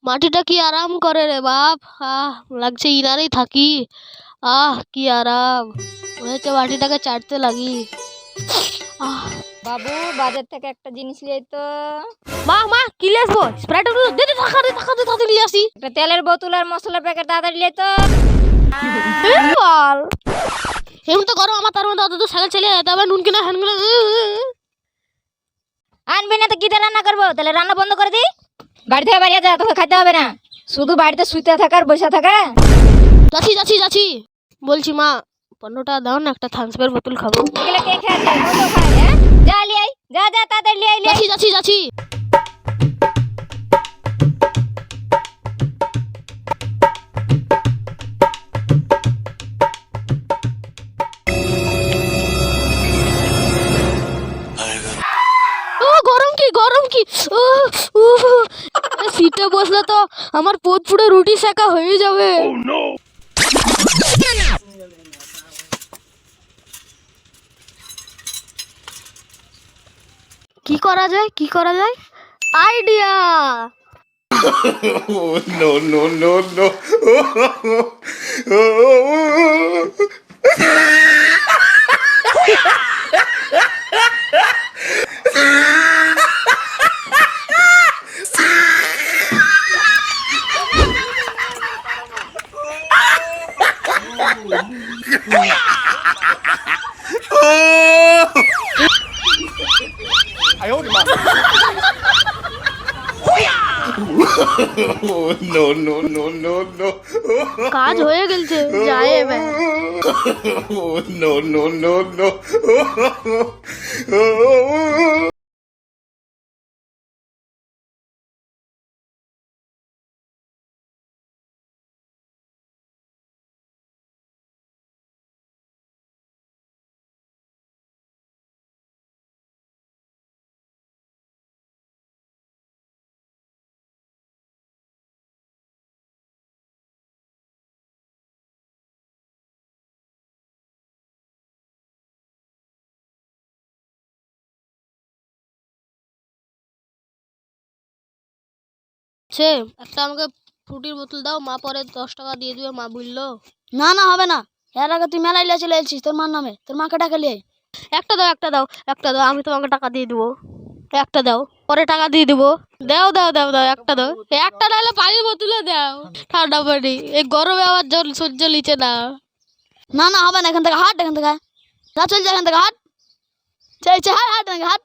মাটিটা কি আরাম করে রে বাপ। লাগছে ইনারেই থাকি। কি আরাম, মনে হচ্ছে মাটিটাকে চাটতে লাগি। বাবু বাজার থেকে একটা জিনিস লিয়ে তো। মা মা কি নিয়ে আসবো? স্প্রাইট দে দে, থাকা দে থাকা দে, তাড়াতাড়ি নিয়ে আসি। একটা তেলের বোতল আর মশলার প্যাকেট তাড়াতাড়ি লিয়ে তো। এমন তো করো আমার, তার মধ্যে অত সাইকেল চালিয়ে যেতে হবে, নুন কিনা হ্যান কিনা। আনবি না তো কি দিয়ে রান্না করবো? তাহলে রান্না বন্ধ করে দি। বাড়ি থেকে বাইরে যা, তোকে খাইতে হবে না। শুধু বাড়িতে শুইতে থাকার বসে থাকা। যাচ্ছি যাচ্ছি যাচ্ছি। বলছি মা 15 টাকা দাও না, একটা থামসের বোতল খাবো। এগুলো কে খাচ্ছে? কত খায়? হ্যাঁ যা লিয়ে আই, যা যা তাড়াতাড়ি লিয়ে আই। যাচ্ছি যাচ্ছি যাচ্ছি। গরম কি গরম কি, সিটে বসলে তো আমার পোদ পুড়ে রুটি সেকা হয়ে যাবে। কি করা যায়, কি করা যায়? Idea! No, no, no, no. No, no, no, no, no. কাজ হয়ে গেছে, যায় এবার। No, no, no, no. সে একটা আমাকে ফ্রুটির বোতল দাও, মা পরে 10 টাকা দিয়ে দিবে, মা বললো। না না হবে না, এর আগে তুই মেলায় লিয়ে চলে এসেছিস তোর মার নামে, তোর মাকে টাকা লিয়ে। একটা দাও একটা দাও একটা দাও, আমি তোমাকে টাকা দিয়ে দিবো। একটা দাও, পরে টাকা দিয়ে দিবো। দাও দাও দাও দাও, একটা দাও। একটা নাহলে পানির বোতলে দাও, ঠান্ডা পানি। এই গরমে আমার জল সহ্য লিচে না। না না হবে না, এখান থেকে হাট, এখান থেকে যা, চল যা এখান থেকে হাট। চল হাট হাট, এখান থেকে হাট।